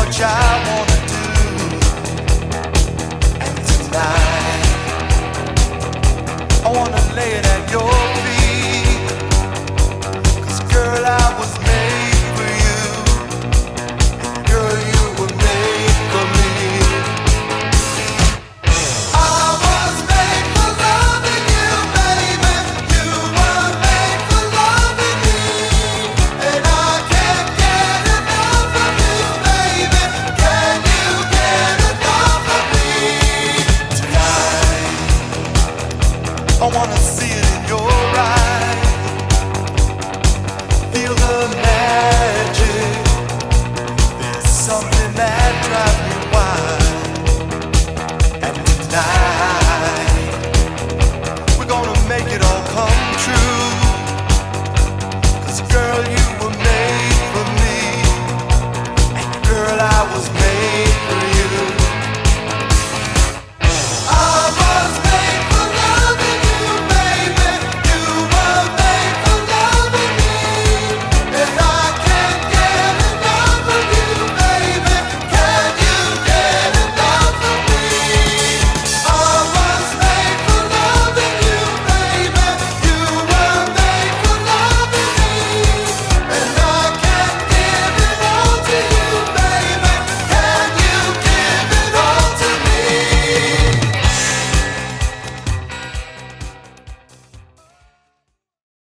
much I wanna do. And tonight I wanna lay it at your feet. 'Cause girl, I was made for you. Girl, you were made for me. I was made for loving you, baby. You were made for loving me. And I can't get enough of you, baby. Can you get enough of me? Tonight I wanna see it in your eyes. Feel the magic. There's something that drives me